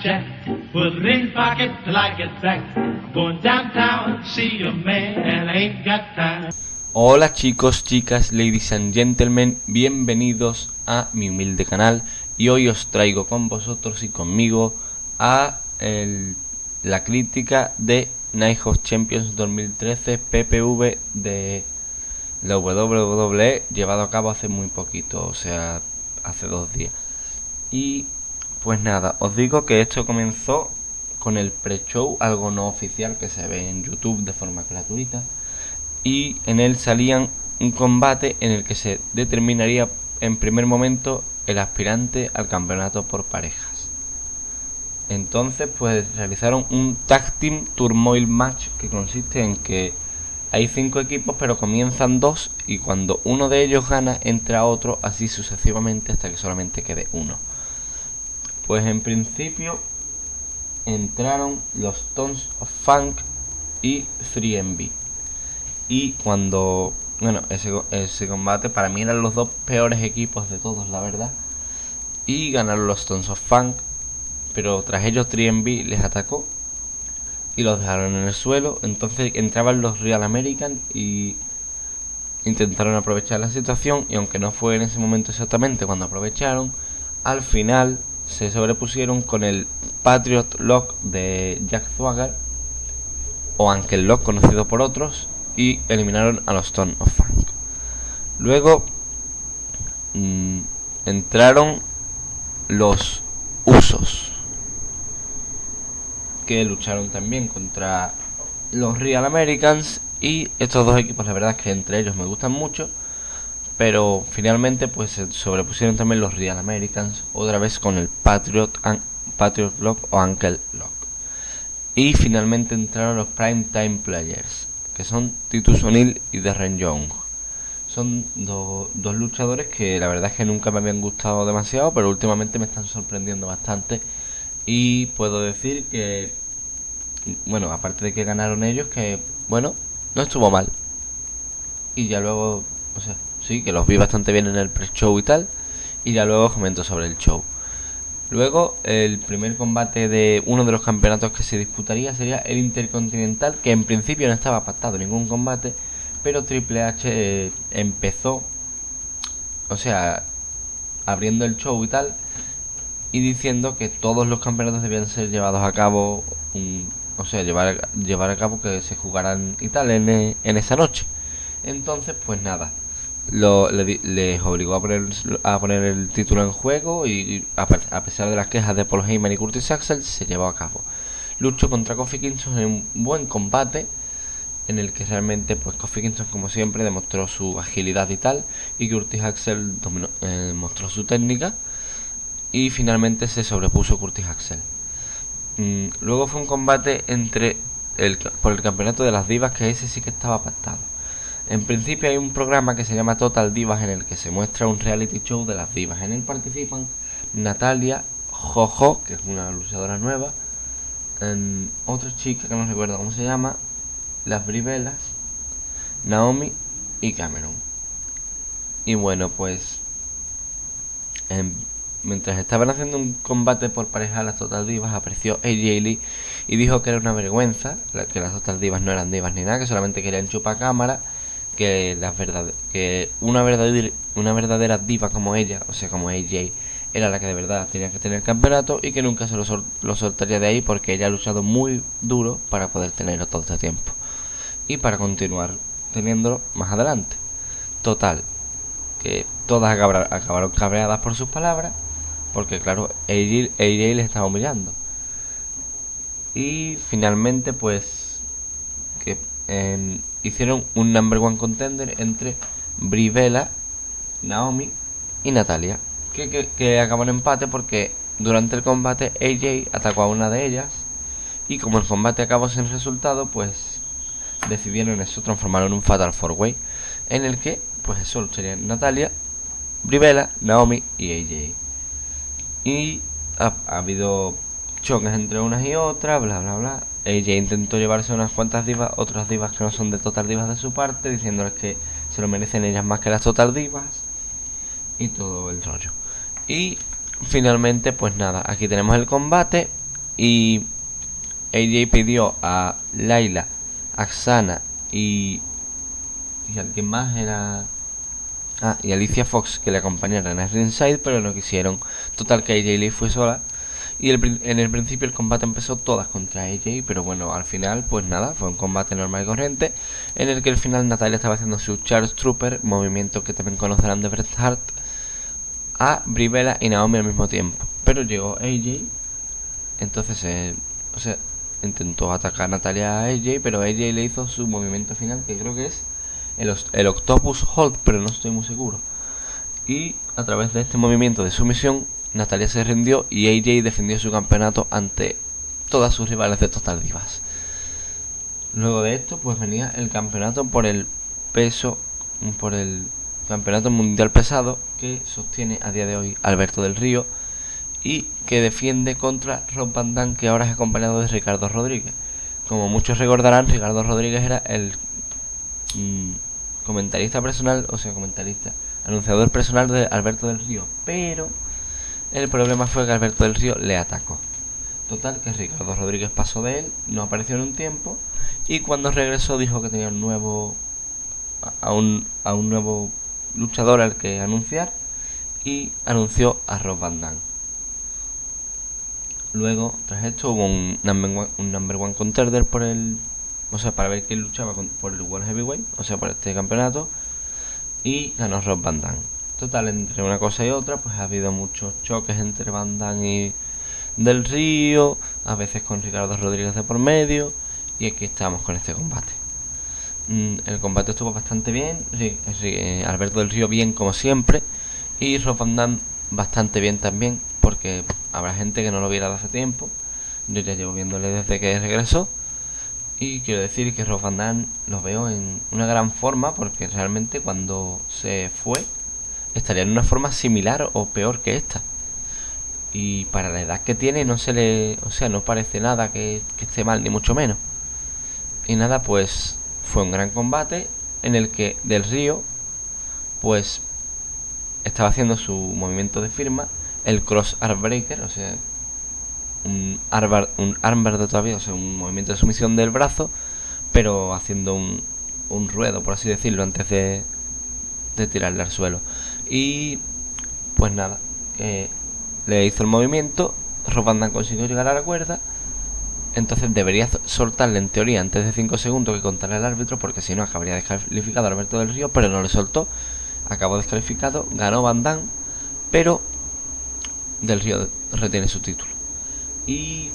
Jack. Put it in pocket till I get back. Going downtown, see a man, and I ain't got time. Hola chicos, chicas, ladies and gentlemen, bienvenidos a mi humilde canal. Y hoy os traigo con vosotros y conmigo a la crítica de Night of Champions 2013 PPV de la WWE, llevado a cabo hace muy poquito, o sea, hace 2 días. Y pues nada, os digo que esto comenzó con el pre-show, algo no oficial que se ve en YouTube de forma gratuita, y en él salían un combate en el que se determinaría en primer momento el aspirante al campeonato por parejas. Entonces pues realizaron un Tag Team Turmoil Match, que consiste en que hay 5 equipos pero comienzan 2, y cuando uno de ellos gana entra otro, así sucesivamente hasta que solamente quede uno. Pues en principio entraron los Tons of Funk y 3MB. Y cuando, bueno, ese combate para mí eran los 2 peores equipos de todos, la verdad. Y ganaron los Tons of Funk, pero tras ellos 3MB les atacó y los dejaron en el suelo. Entonces entraban los Real American y intentaron aprovechar la situación, y aunque no fue en ese momento exactamente cuando aprovecharon, al final se sobrepusieron con el Patriot Lock de Jack Swagger, o Ankle Lock conocido por otros, y eliminaron a los Tons of Funk. Luego entraron los Usos, que lucharon también contra los Real Americans, y estos 2 equipos la verdad es que entre ellos me gustan mucho, pero finalmente pues se sobrepusieron también los Real Americans, otra vez con el Patriot Lock o Ankle Lock. Y finalmente entraron los Prime Time Players, que son Titus O'Neil y Darren Young. Son dos luchadores que la verdad es que nunca me habían gustado demasiado, pero últimamente me están sorprendiendo bastante. Y puedo decir que, bueno, aparte de que ganaron ellos, que, bueno, no estuvo mal. Y ya luego, o sea, sí, que los vi bastante bien en el pre-show y tal. Y ya luego comento sobre el show. Luego, el primer combate de uno de los campeonatos que se disputaría sería el Intercontinental, que en principio no estaba pactado ningún combate, pero Triple H empezó, o sea, abriendo el show y tal, y diciendo que todos los campeonatos debían ser llevados a cabo, o sea, llevar a cabo que se jugaran y tal en esa noche. Entonces, pues nada, les obligó a poner el título en juego, y a pesar de las quejas de Paul Heyman y Curtis Axel, se llevó a cabo. Luchó contra Kofi Kingston en un buen combate, en el que realmente pues Kofi Kingston, como siempre, demostró su agilidad y tal, y Curtis Axel mostró su técnica, y finalmente se sobrepuso Curtis Axel. Luego fue un combate por el campeonato de las divas, que ese sí que estaba pactado. En principio hay un programa que se llama Total Divas, en el que se muestra un reality show de las divas. En él participan Natalia, Jojo, que es una luchadora nueva, otra chica que no recuerdo cómo se llama, las Brivelas, Naomi y Cameron. Y bueno, pues mientras estaban haciendo un combate por pareja las Total Divas, apareció AJ Lee y dijo que era una vergüenza, que las Total Divas no eran divas ni nada, que solamente querían chupar cámara, que una verdadera diva como ella, o sea como AJ, era la que de verdad tenía que tener el campeonato, y que nunca se lo soltaría de ahí, porque ella ha luchado muy duro para poder tenerlo todo este tiempo y para continuar teniéndolo más adelante. Total, que todas acabaron cabreadas por sus palabras, porque claro, AJ les estaba humillando. Y finalmente pues que hicieron un number 1 contender entre Brie Bella, Naomi y Natalia, que acabó en empate, porque durante el combate AJ atacó a una de ellas, y como el combate acabó sin resultado, pues decidieron transformarlo en un Fatal 4-Way, en el que pues eso serían Natalia, Brie Bella, Naomi y AJ. Y ha habido choques entre unas y otras, bla bla bla. Ella intentó llevarse unas cuantas divas, otras divas que no son de Total Divas de su parte, diciéndoles que se lo merecen ellas más que las Total Divas, y todo el rollo. Y finalmente pues nada, aquí tenemos el combate. y AJ pidió a Layla, Aksana y alguien más era... y Alicia Fox que le acompañaran a Ringside, pero no quisieron. Total que AJ Lee fue sola. Y en el principio el combate empezó todas contra AJ, pero bueno, al final pues nada, fue un combate normal y corriente, en el que al final Natalia estaba haciendo su Charles Trooper, movimiento que también conocerán de Bret Hart, a Brie Bella y Naomi al mismo tiempo. Pero llegó AJ, entonces intentó atacar a Natalia a AJ, pero AJ le hizo su movimiento final, que creo que es el Octopus Hold, pero no estoy muy seguro. Y a través de este movimiento de sumisión, Natalia se rindió y AJ defendió su campeonato ante todas sus rivales de Total Divas. Luego de esto, pues venía el campeonato por el campeonato mundial pesado que sostiene a día de hoy Alberto del Río y que defiende contra Rob Van Dam, que ahora es acompañado de Ricardo Rodríguez. Como muchos recordarán, Ricardo Rodríguez era el anunciador personal de Alberto del Río, pero el problema fue que Alberto del Río le atacó. Total que Ricardo Rodríguez pasó de él, no apareció en un tiempo, y cuando regresó dijo que tenía un nuevo luchador al que anunciar, y anunció a Rob Van Dam. Luego, tras esto, hubo un number one contender para ver quién luchaba por el World Heavyweight, por este campeonato, y ganó Rob Van Dam. Total, entre una cosa y otra, pues ha habido muchos choques entre Van Dam y del Río, a veces con Ricardo Rodríguez de por medio, y aquí estamos con este combate. El combate estuvo bastante bien, Alberto del Río bien como siempre, y Rob Van Dam bastante bien también, porque habrá gente que no lo viera de hace tiempo. Yo ya llevo viéndole desde que regresó, y quiero decir que Rob Van Dam lo veo en una gran forma, porque realmente cuando se fue estaría en una forma similar o peor que esta. Y para la edad que tiene no parece nada que esté mal, ni mucho menos. Y nada, pues fue un gran combate en el que Del Río pues estaba haciendo su movimiento de firma, el Cross Arm Breaker, un armbar de todavía, un movimiento de sumisión del brazo, pero haciendo un ruedo, por así decirlo, antes de tirarle al suelo. Y pues nada, le hizo el movimiento, Rob Van Dam consiguió llegar a la cuerda, entonces debería soltarle en teoría antes de 5 segundos que contara el árbitro, porque si no acabaría descalificado a Alberto del Río, pero no le soltó, acabó descalificado, ganó Van Dam, pero Del Río retiene su título. Y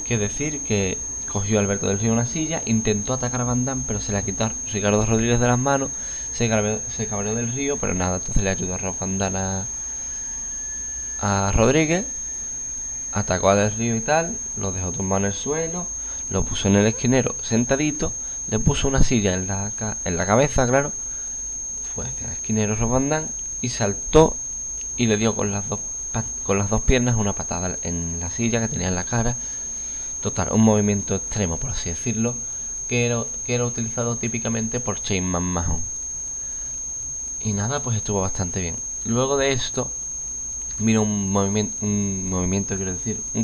que decir que cogió a Alberto del Río una silla, intentó atacar a Van Dam, pero se la quitó Ricardo Rodríguez de las manos, se cabreó del Río, pero nada, entonces le ayudó a Rob Van Dam a Rodríguez, atacó a Del Río y tal, lo dejó tumbado en el suelo, lo puso en el esquinero sentadito, le puso una silla en la cabeza, claro, fue hacia el esquinero Rob Van Dam y saltó y le dio con las dos piernas una patada en la silla que tenía en la cara. Total, un movimiento extremo, por así decirlo, que era utilizado típicamente por Shane McMahon. Y nada, pues estuvo bastante bien. Luego de esto vino un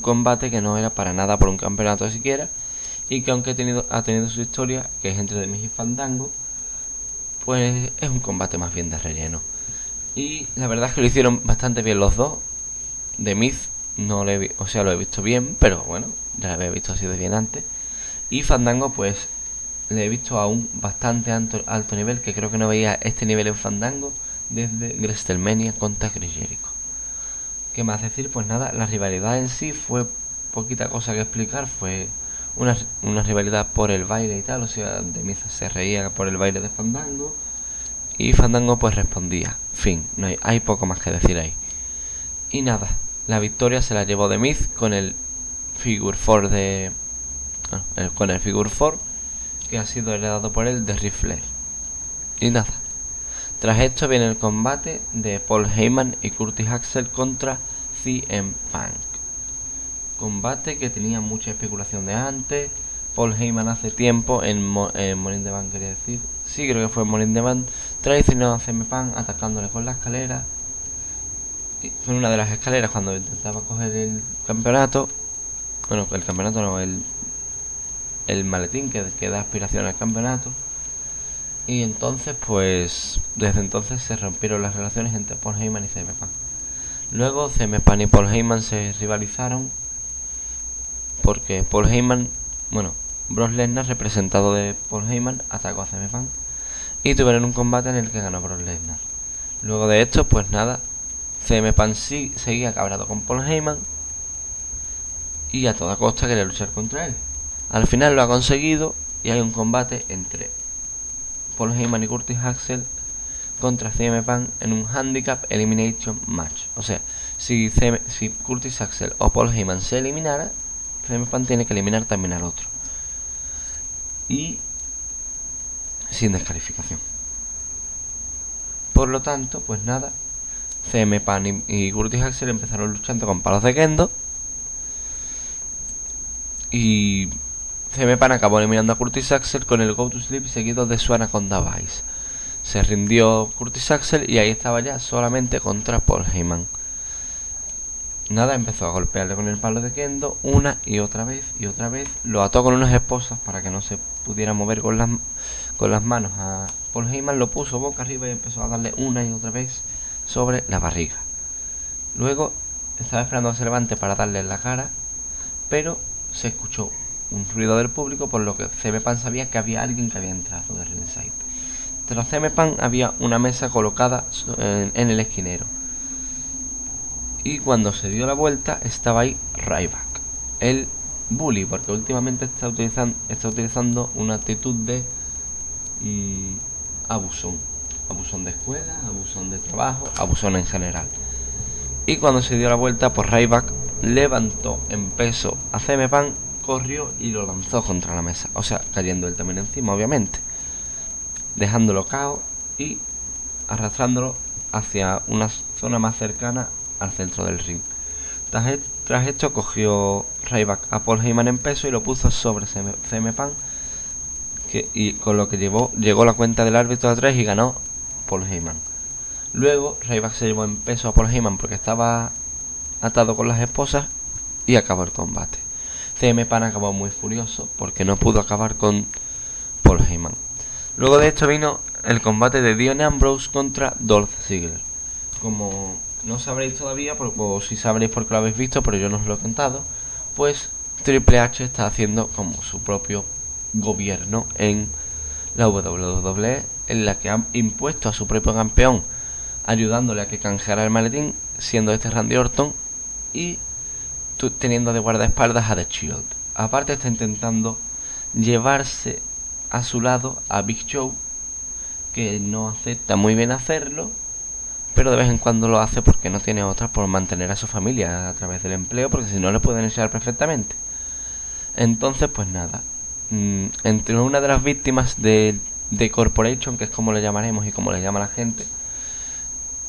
combate que no era para nada por un campeonato siquiera, y que aunque ha tenido su historia, que es entre The Miz y Fandango, pues es un combate más bien de relleno. Y la verdad es que lo hicieron bastante bien los dos. The Miz lo he visto bien, pero bueno, ya lo había visto así de bien antes. Y Fandango pues le he visto a un bastante alto nivel, que creo que no veía este nivel en Fandango desde WrestleMania contra Chris Jericho. ¿Qué más decir? Pues nada, la rivalidad en sí fue poquita cosa que explicar, fue una rivalidad por el baile y tal, The Miz se reía por el baile de Fandango y Fandango pues respondía. Fin, no hay poco más que decir ahí. Y nada, la victoria se la llevó The Miz con el Figure 4 con el Figure 4 que ha sido heredado por él de Ric Flair. Y nada, tras esto viene el combate de Paul Heyman y Curtis Axel contra CM Punk. Combate que tenía mucha especulación de antes. Paul Heyman hace tiempo en Money in the Bank, quería decir. Sí, creo que fue en Money in the Bank. Traicionó a CM Punk atacándole con la escalera. Fue una de las escaleras cuando intentaba coger el campeonato. bueno, el campeonato no, el maletín que da aspiración al campeonato. Y entonces, pues, desde entonces se rompieron las relaciones entre Paul Heyman y CM Punk. Luego CM Punk y Paul Heyman se rivalizaron porque Paul Heyman, bueno, Brock Lesnar, representado de Paul Heyman, atacó a CM Punk y tuvieron un combate en el que ganó Brock Lesnar. Luego de esto, pues nada, CM Punk sí seguía cabrado con Paul Heyman y a toda costa quería luchar contra él. Al final lo ha conseguido y hay un combate entre Paul Heyman y Curtis Axel contra CM Punk en un Handicap Elimination Match. O sea, si Curtis Axel o Paul Heyman se eliminara, CM Punk tiene que eliminar también al otro. Y sin descalificación. Por lo tanto, pues nada, CM Punk y Curtis Axel empezaron luchando con palos de kendo. Y CM Punk acabó eliminando a Curtis Axel con el Go to Sleep seguido de su Anaconda Vice. Se rindió Curtis Axel y ahí estaba ya solamente contra Paul Heyman. Nada, empezó a golpearle con el palo de kendo una y otra vez y otra vez. Lo ató con unas esposas para que no se pudiera mover con las manos a Paul Heyman. Lo puso boca arriba y empezó a darle una y otra vez sobre la barriga. Luego estaba esperando a que se levante para darle en la cara, pero se escuchó un ruido del público, por lo que CM Punk sabía que había alguien que había entrado de ringside. Tras CM Punk había una mesa colocada en el esquinero. Y cuando se dio la vuelta estaba ahí Ryback, el bully, porque últimamente está utilizando una actitud de abusón de escuela, abusón de trabajo, abusón en general. Y cuando se dio la vuelta, pues Ryback levantó en peso a CM Punk, corrió y lo lanzó contra la mesa, o sea, cayendo él también encima, obviamente, dejándolo cao y arrastrándolo hacia una zona más cercana al centro del ring. Tras esto cogió Ryback a Paul Heyman en peso y lo puso sobre CM Punk, y con lo que llegó la cuenta del árbitro a 3 y ganó Paul Heyman. Luego Ryback se llevó en peso a Paul Heyman porque estaba atado con las esposas y acabó el combate. CM Punk acabó muy furioso porque no pudo acabar con Paul Heyman. Luego de esto vino el combate de Dean Ambrose contra Dolph Ziggler. Como no sabréis todavía, o si sabréis porque lo habéis visto, pero yo no os lo he contado, pues Triple H está haciendo como su propio gobierno en la WWE, en la que ha impuesto a su propio campeón, ayudándole a que canjeara el maletín, siendo este Randy Orton, y teniendo de guardaespaldas a The Shield. Aparte está intentando llevarse a su lado a Big Show, que no acepta muy bien hacerlo, pero de vez en cuando lo hace porque no tiene otra por mantener a su familia a través del empleo, porque si no le pueden echar perfectamente. Entonces, pues nada, entre una de las víctimas de Corporation, que es como le llamaremos y como le llama la gente,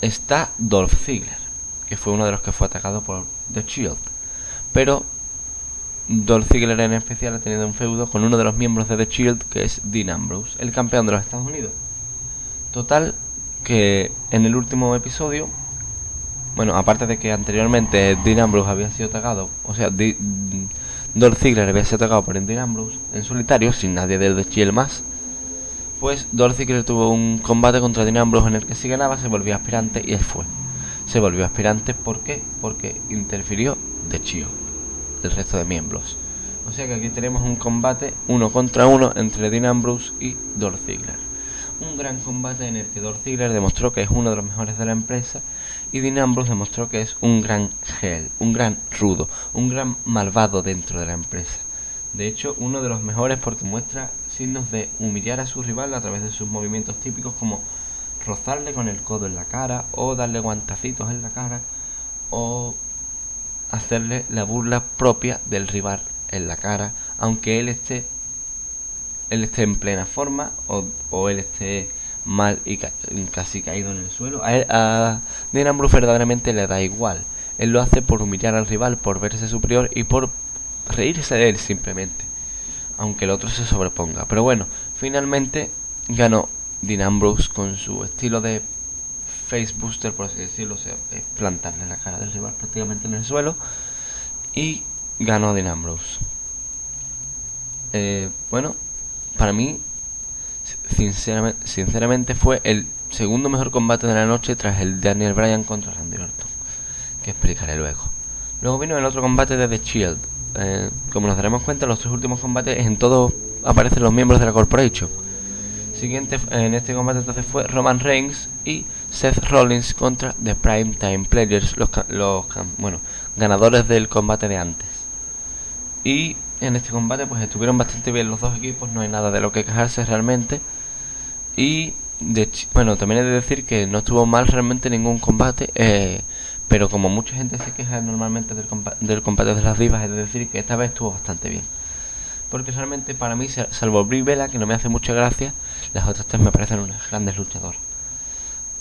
está Dolph Ziggler, que fue uno de los que fue atacado por The Shield. Pero Dolph Ziggler en especial ha tenido un feudo con uno de los miembros de The Shield, que es Dean Ambrose, el campeón de los Estados Unidos. Total, que en el último episodio, bueno, aparte de que anteriormente Dean Ambrose había sido atacado, o sea, Dolph Ziggler había sido atacado por Dean Ambrose en solitario, sin nadie del The Shield más, pues Dolph Ziggler tuvo un combate contra Dean Ambrose en el que si ganaba se volvía aspirante, y él fue. Se volvió aspirante, ¿por qué? Porque interfirió The Shield, el resto de miembros. O sea que aquí tenemos un combate 1 contra 1 entre Dean Ambrose y Dolph Ziggler. Un gran combate en el que Dolph Ziggler demostró que es uno de los mejores de la empresa y Dean Ambrose demostró que es un gran heel, un gran rudo, un gran malvado dentro de la empresa. De hecho, uno de los mejores porque muestra signos de humillar a su rival a través de sus movimientos típicos, como rozarle con el codo en la cara, o darle guantacitos en la cara, o hacerle la burla propia del rival en la cara, aunque él esté en plena forma o él esté mal y casi caído en el suelo. A Dean Ambrose verdaderamente le da igual. Él lo hace por humillar al rival, por verse superior y por reírse de él simplemente, aunque el otro se sobreponga. Pero bueno, finalmente ganó Dean Ambrose con su estilo de facebuster, por así decirlo, o sea, plantarle la cara del rival prácticamente en el suelo. Y ganó Dean Ambrose. Bueno, para mí, sinceramente fue el segundo mejor combate de la noche tras el de Daniel Bryan contra Randy Orton, que explicaré luego. Luego vino el otro combate de The Shield. Como nos daremos cuenta, los tres últimos combates en todos aparecen los miembros de la Corporation. Siguiente en este combate entonces fue Roman Reigns y Seth Rollins contra The Primetime Players, los ganadores del combate de antes. Y en este combate pues estuvieron bastante bien los dos equipos, no hay nada de lo que quejarse realmente. Y también he de decir que no estuvo mal realmente ningún combate, pero como mucha gente se queja normalmente del combate de las divas, es decir que esta vez estuvo bastante bien. Porque realmente para mí, salvo Brie Bella, que no me hace mucha gracia, las otras tres me parecen unas grandes luchadoras.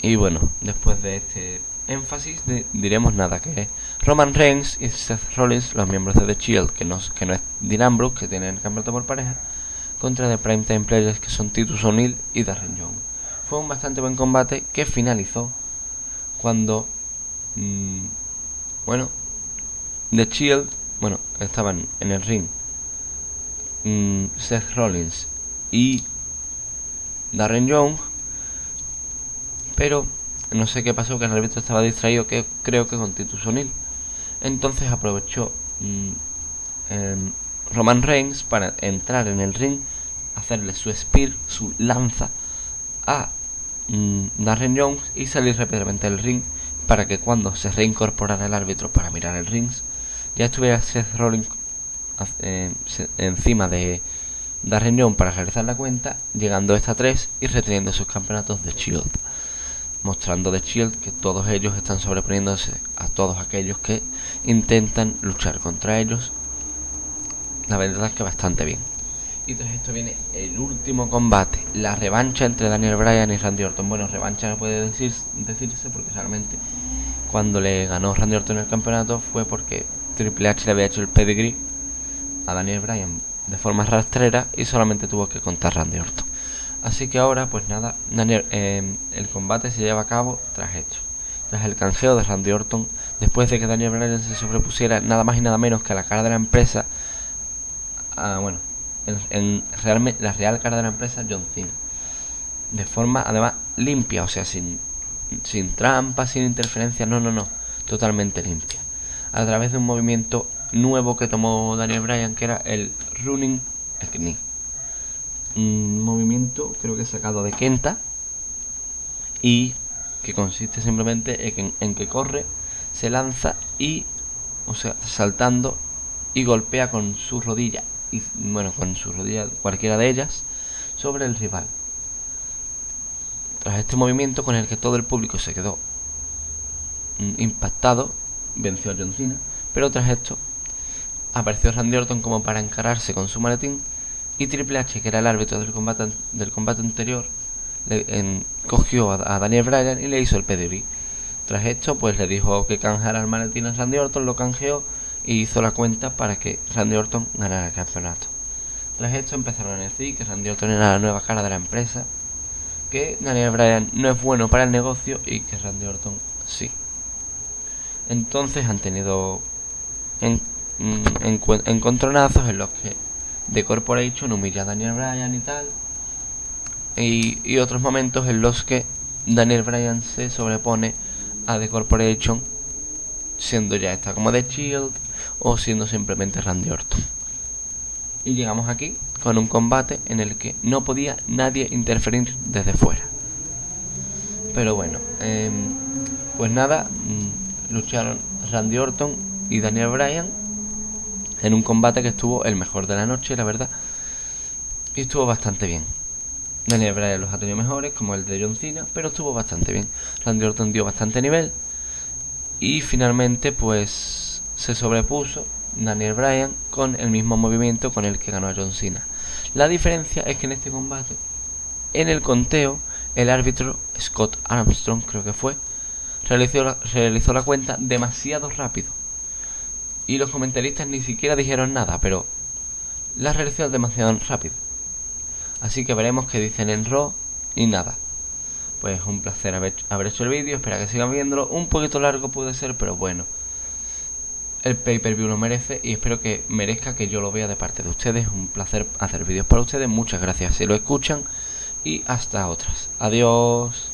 Y bueno, después de este énfasis diremos nada, que Roman Reigns y Seth Rollins, los miembros de The Shield, que no es Dean Ambrose, que tienen el campeonato por pareja, contra The Primetime Players, que son Titus O'Neil y Darren Young. Fue un bastante buen combate que finalizó cuando The Shield estaban en el ring Seth Rollins y Darren Young, pero no sé qué pasó, que el árbitro estaba distraído, que creo que con Titus O'Neil. Entonces aprovechó Roman Reigns para entrar en el ring, hacerle su spear, su lanza a Darren Young y salir rápidamente del ring, para que cuando se reincorporara el árbitro para mirar el ring ya estuviera Seth Rollins encima de Darren Young para realizar la cuenta, llegando esta 3 y reteniendo sus campeonatos de Shield, mostrando de Shield que todos ellos están sobreponiéndose a todos aquellos que intentan luchar contra ellos. La verdad es que bastante bien. Y tras esto viene el último combate, la revancha entre Daniel Bryan y Randy Orton. Bueno, revancha no puede decirse porque realmente cuando le ganó Randy Orton el campeonato fue porque Triple H le había hecho el pedigree a Daniel Bryan de forma rastrera y solamente tuvo que contar Randy Orton. Así que ahora pues nada, el combate se lleva a cabo tras el canjeo de Randy Orton, después de que Daniel Bryan se sobrepusiera nada más y nada menos que a la cara de la empresa, la real cara de la empresa, John Cena, de forma además limpia, o sea, sin trampas, sin interferencias, no, totalmente limpia, a través de un movimiento nuevo que tomó Daniel Bryan, que era el Running Knee, un movimiento creo que sacado de Kenta, y que consiste simplemente en que corre, se lanza y, o sea, saltando, y golpea con su rodilla, cualquiera de ellas, sobre el rival. Tras este movimiento, con el que todo el público se quedó impactado, venció a John Cena, pero tras esto apareció Randy Orton como para encararse con su maletín, y Triple H, que era el árbitro del combate anterior, cogió a Daniel Bryan y le hizo el pedigree. Tras esto pues le dijo que canjeara el maletín a Randy Orton, lo canjeó y hizo la cuenta para que Randy Orton ganara el campeonato. Tras esto empezaron a decir que Randy Orton era la nueva cara de la empresa, que Daniel Bryan no es bueno para el negocio y que Randy Orton sí. Entonces han tenido encontronazos en los que The Corporation humilla a Daniel Bryan y tal, y otros momentos en los que Daniel Bryan se sobrepone a The Corporation, siendo ya esta como The Shield o siendo simplemente Randy Orton. Y llegamos aquí con un combate en el que no podía nadie interferir desde fuera. Pero bueno, pues nada, lucharon Randy Orton y Daniel Bryan en un combate que estuvo el mejor de la noche, la verdad, y estuvo bastante bien. Daniel Bryan los ha tenido mejores, como el de John Cena, pero estuvo bastante bien. Randy Orton dio bastante nivel y finalmente pues se sobrepuso Daniel Bryan con el mismo movimiento con el que ganó a John Cena. La diferencia es que en este combate, en el conteo, el árbitro Scott Armstrong, creo que fue, realizó la cuenta demasiado rápido y los comentaristas ni siquiera dijeron nada, pero la realizó demasiado rápido. Así que veremos qué dicen en Raw y nada. Pues un placer haber hecho el vídeo, espero que sigan viéndolo. Un poquito largo puede ser, pero bueno, el pay-per-view lo merece y espero que merezca que yo lo vea de parte de ustedes. Un placer hacer vídeos para ustedes. Muchas gracias si lo escuchan y hasta otras. Adiós.